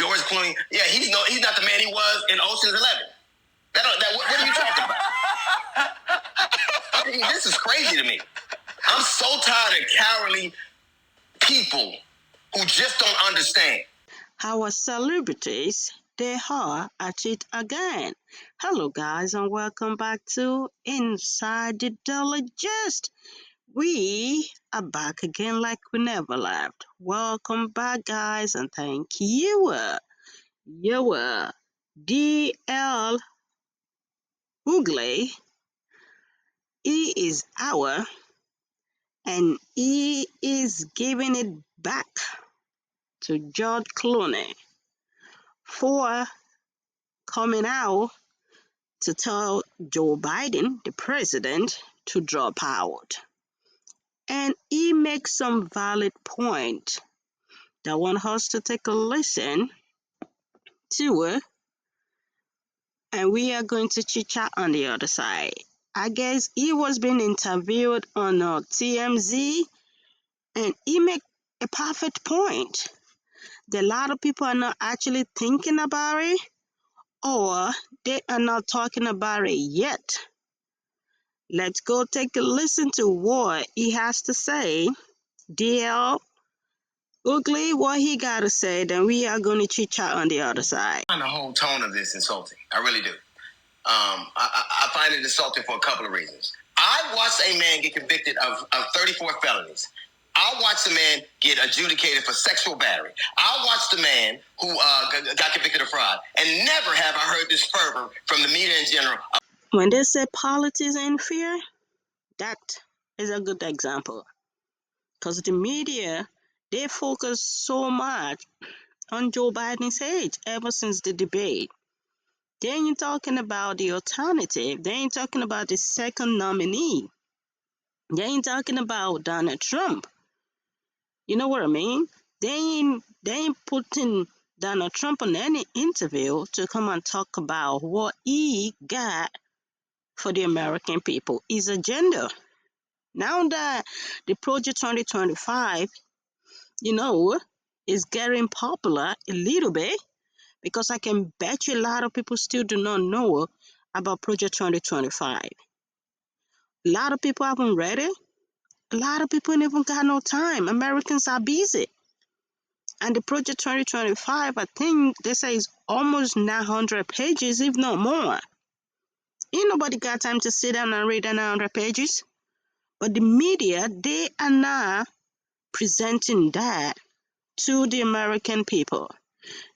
George Clooney, yeah, he's not the man he was in Ocean's 11. What are you talking about? I mean, this is crazy to me. I'm so tired of cowardly people who just don't understand. Our celebrities, they are at it again. Hello guys and welcome back to Inside the Daily Gist. We are back again like we never left. Welcome back guys and thank you. D.L Hughley, he is our and he is giving it back to George Clooney for coming out to tell Joe Biden, the president, to drop out. And he makes some valid point that I want us to take a listen to, and we are going to chit chat on the other side. I guess he was being interviewed on TMZ, and he made a perfect point. That a lot of people are not actually thinking about it, or they are not talking about it yet. Let's go take a listen to what he has to say. D.L Hughley, what he got to say, then we are going to chit chat on the other side. I find the whole tone of this insulting. I really do. I find it insulting for a couple of reasons. I watched a man get convicted of 34 felonies. I watched a man get adjudicated for sexual battery. I watched a man who got convicted of fraud. And never have I heard this fervor from the media in general. When they say politics and fear, that is a good example. Because the media, they focus so much on Joe Biden's age ever since the debate. They ain't talking about the alternative. They ain't talking about the second nominee. They ain't talking about Donald Trump. You know what I mean? They ain't putting Donald Trump on any interview to come and talk about what he got for the American people, his agenda. Now that the Project 2025, is getting popular a little bit, because I can bet you a lot of people still do not know about Project 2025. A lot of people haven't read it. A lot of people ain't even got no time. Americans are busy. And the Project 2025, I think they say is almost 900 pages, if not more. Ain't nobody got time to sit down and read 900 pages. But the media, they are now presenting that to the American people.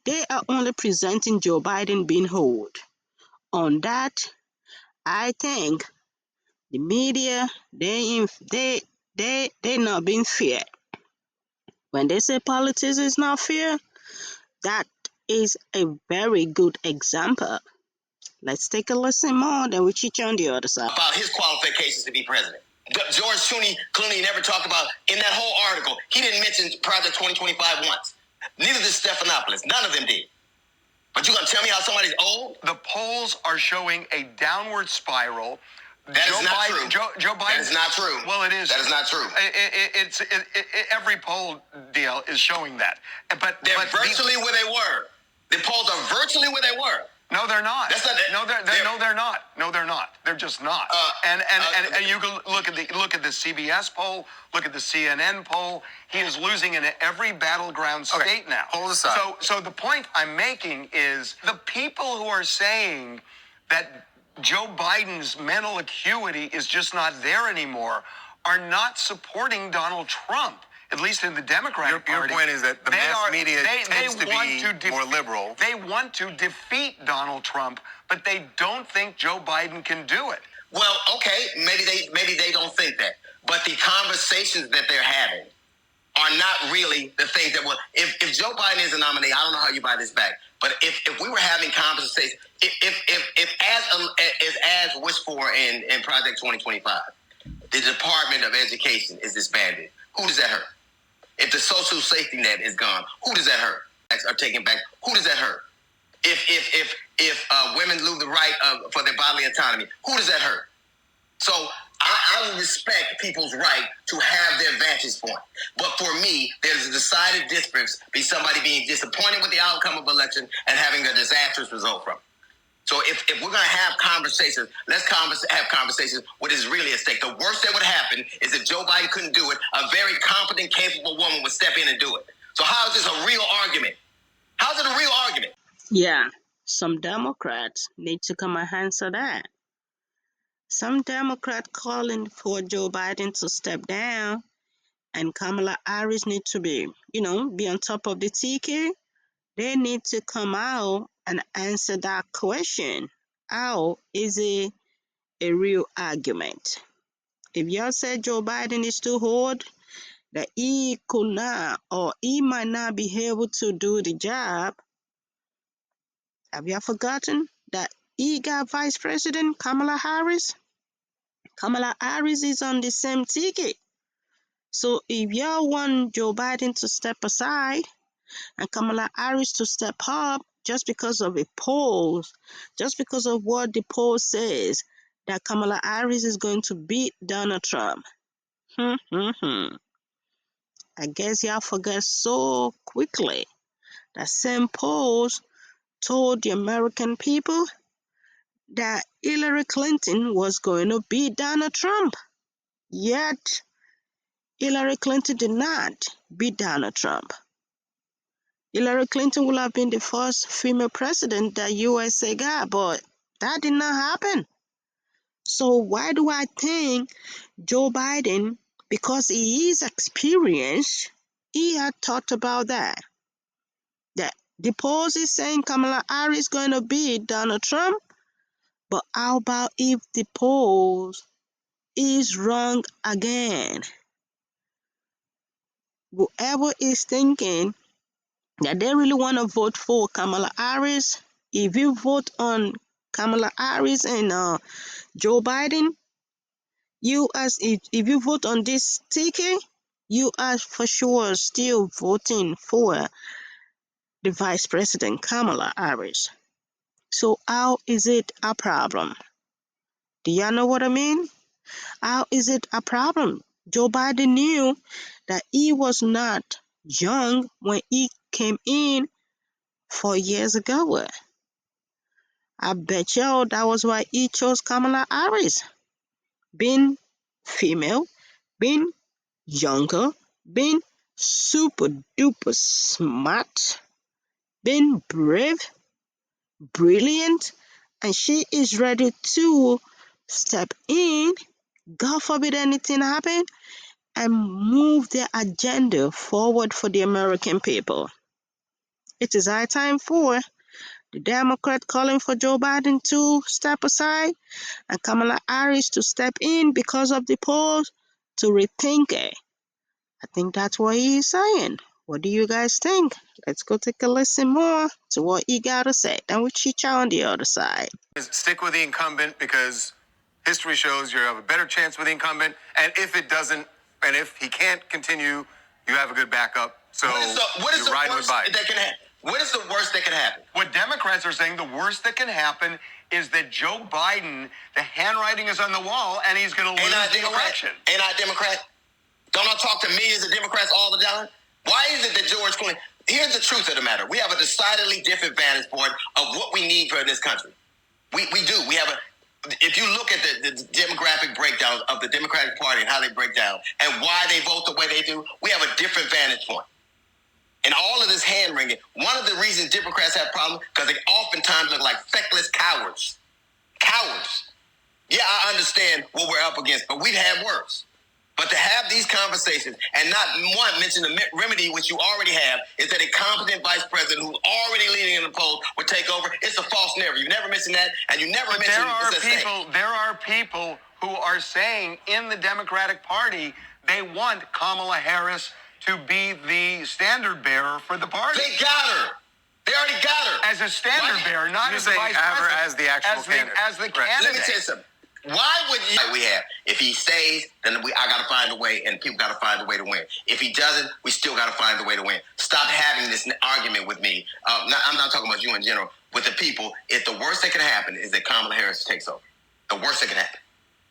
They are only presenting Joe Biden being held. On that, I think the media, they not being fair. When they say politics is not fair, that is a very good example. Let's take a listen more, then we chit on the other side. About his qualifications to be president. George Clooney never talked about, in that whole article, he didn't mention Project 2025 once. Neither did Stephanopoulos. None of them did. But you're going to tell me how somebody's old? The polls are showing a downward spiral. That is not true. Joe Biden. That is not true. Well, it is. That is not true. Every poll deal is showing that. But they're virtually where they were. The polls are virtually where they were. No, they're not. That's not. No, they're not. No, they're not. They're just not. And you can look at the CBS poll. Look at the CNN poll. He is losing in every battleground state now. Hold aside. So the point I'm making is the people who are saying that Joe Biden's mental acuity is just not there anymore are not supporting Donald Trump. At least in the Democratic Party. Your point is that the mass media tends to be more liberal. They want to defeat Donald Trump, but they don't think Joe Biden can do it. Well, okay, maybe they don't think that. But the conversations that they're having are not really the things that will. If Joe Biden is a nominee, I don't know how you buy this back. But if we were having conversations, if as wished for in Project 2025, the Department of Education is disbanded, who does that hurt? If the social safety net is gone, who does that hurt? Are taken back, who does that hurt? If women lose the right for their bodily autonomy, who does that hurt? So I would respect people's right to have their vantage point. But for me, there's a decided difference between somebody being disappointed with the outcome of election and having a disastrous result from it. So if we're going to have conversations, let's have conversations what is really at stake. The worst that would happen is if Joe Biden couldn't do it, a very competent, capable woman would step in and do it. So how is this a real argument? How is it a real argument? Yeah, some Democrats need to come and answer that. Some Democrat calling for Joe Biden to step down and Kamala Harris need to be on top of the ticket. They need to come out and answer that question. How is it a real argument? If y'all said Joe Biden is too old, that he could not or he might not be able to do the job, have y'all forgotten that he got Vice President Kamala Harris? Kamala Harris is on the same ticket. So if y'all want Joe Biden to step aside and Kamala Harris to step up just because of a poll, just because of what the poll says, that Kamala Harris is going to beat Donald Trump. I guess y'all forget so quickly that same polls told the American people that Hillary Clinton was going to beat Donald Trump. Yet, Hillary Clinton did not beat Donald Trump. Hillary Clinton would have been the first female president that USA got, but that did not happen. So why do I think Joe Biden, because he is experienced, he had thought about that. That the polls is saying Kamala Harris is going to beat Donald Trump, but how about if the polls is wrong again? Whoever is thinking that they really want to vote for Kamala Harris, if you vote on Kamala Harris and Joe Biden, if you vote on this ticket, you are for sure still voting for the Vice President Kamala Harris. So how is it a problem? Do y'all know what I mean? How is it a problem? Joe Biden knew that he was not young when he came in 4 years ago. I bet y'all that was why he chose Kamala Harris. Being female, being younger, being super duper smart, being brave, brilliant, and she is ready to step in, God forbid anything happen, and move their agenda forward for the American people. It is high time for the Democrat calling for Joe Biden to step aside and Kamala Harris to step in because of the polls to rethink it. I think that's what he is saying. What do you guys think? Let's go take a listen more to what he got to say. Then we cheat out on the other side. Stick with the incumbent because history shows you have a better chance with the incumbent. And if it doesn't, and if he can't continue, you have a good backup. So what is the worst that can happen? What is the worst that can happen? What Democrats are saying, the worst that can happen is that Joe Biden, the handwriting is on the wall, and he's going to lose the election. Ain't I a Democrat? Don't I talk to millions of Democrats all the time? Why is it that George Clooney... Here's the truth of the matter. We have a decidedly different vantage point of what we need for this country. We do. We have a... If you look at the demographic breakdown of the Democratic Party and how they break down and why they vote the way they do, we have a different vantage point. And all of this hand-wringing, one of the reasons Democrats have problems, because they oftentimes look like feckless cowards. Cowards. Yeah, I understand what we're up against, but we've had worse. But to have these conversations and not one mention the remedy, which you already have, is that a competent vice president who's already leading in the polls would take over. It's a false narrative. You never mentioned that, and you never mentioned there are people who are saying in the Democratic Party they want Kamala Harris to be the standard bearer for the party. They got her. They already got her. As a standard bearer, not as the vice president. As the actual candidate. As the candidate. Let me tell you something. Why would you... We have. If he stays, then I got to find a way, and people got to find a way to win. If he doesn't, we still got to find a way to win. Stop having this argument with me. I'm not talking about you in general. With the people, if the worst that can happen is that Kamala Harris takes over. The worst that can happen.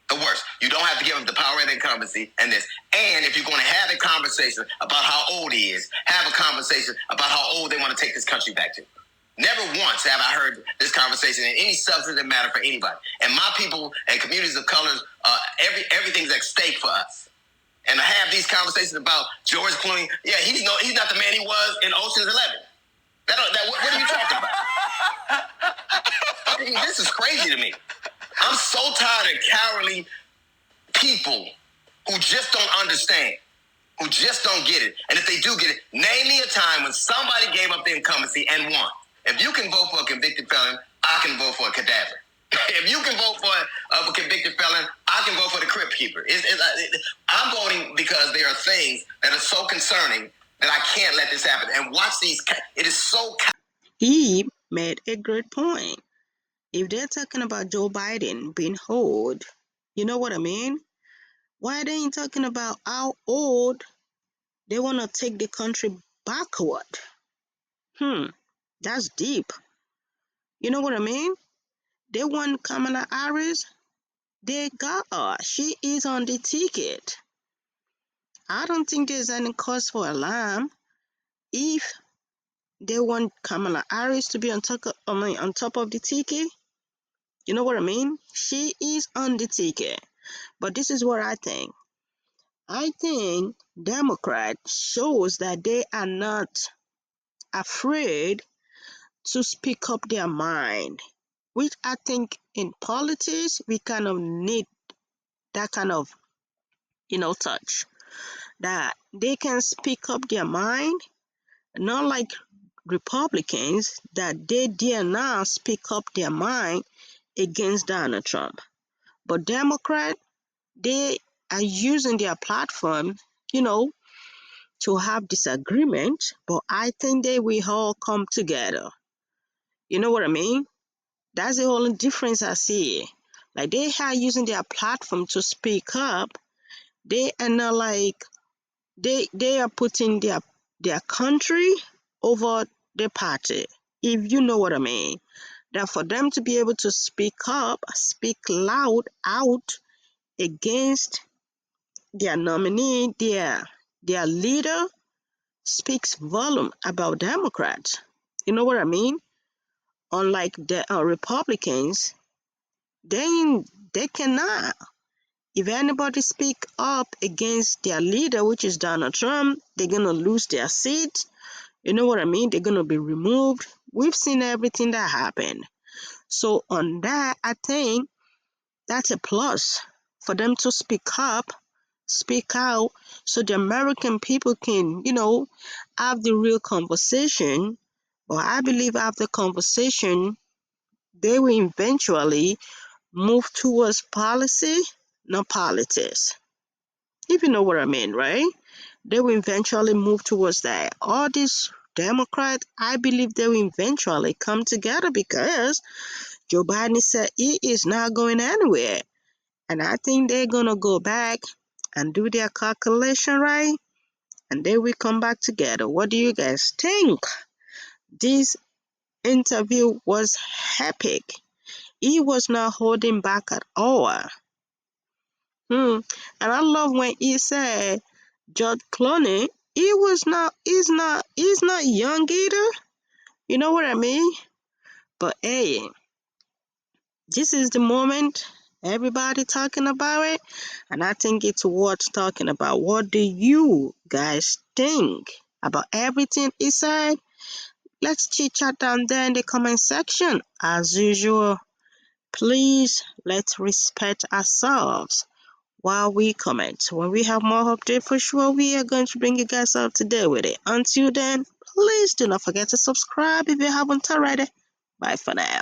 The worst. You don't have to give up the power of incumbency and this. And if you're going to have a conversation about how old he is, have a conversation about how old they want to take this country back to. Never once have I heard this conversation in any substantive matter for anybody. And my people and communities of colors, everything's at stake for us. And to have these conversations about George Clooney, yeah, he's not the man he was in Ocean's 11. What are you talking about? I mean, this is crazy to me. I'm so tired of cowardly people who just don't understand, who just don't get it. And if they do get it, name me a time when somebody gave up the incumbency and won. If you can vote for a convicted felon, I can vote for a cadaver. If you can vote for a convicted felon, I can vote for the crypt keeper. I'm voting because there are things that are so concerning that I can't let this happen. And watch these. It is so. He made a great point. If they're talking about Joe Biden being old, you know what I mean? Why they ain't talking about how old they want to take the country backward? That's deep. You know what I mean? They want Kamala Harris. They got her. She is on the ticket. I don't think there's any cause for alarm if they want Kamala Harris to be on top of the ticket. You know what I mean? She is on the ticket. But this is what I think. I think Democrat shows that they are not afraid to speak up their mind, which I think in politics we kind of need that kind of touch, that they can speak up their mind, not like Republicans that they dare not speak up their mind against Donald Trump. But Democrat, they are using their platform, to have disagreement, but I think they will all come together. You know what I mean? That's the only difference I see. Like, they are using their platform to speak up. They are not like they are putting their country over the party, if you know what I mean. That for them to be able to speak up, speak loud out against their nominee, their leader, speaks volume about Democrats. You know what I mean? Unlike the Republicans, they cannot. If anybody speak up against their leader, which is Donald Trump, they're gonna lose their seat. You know what I mean? They're gonna be removed. We've seen everything that happened. So on that, I think that's a plus for them to speak up, speak out, so the American people can, have the real conversation. But I believe after conversation, they will eventually move towards policy, not politics. If you know what I mean, right? They will eventually move towards that. All these Democrats, I believe they will eventually come together because Joe Biden said he is not going anywhere. And I think they're going to go back and do their calculation right, and they will come back together. What do you guys think? This interview was epic. He was not holding back at all. And I love when he said George Clooney, he's not young either. You know what I mean? But hey, this is the moment everybody talking about it, and I think it's worth talking about. What do you guys think about everything he said? Let's chit chat down there in the comment section. As usual, please let's respect ourselves while we comment. When we have more update for sure, we are going to bring you guys up to date with it. Until then, please do not forget to subscribe if you haven't already. Bye for now.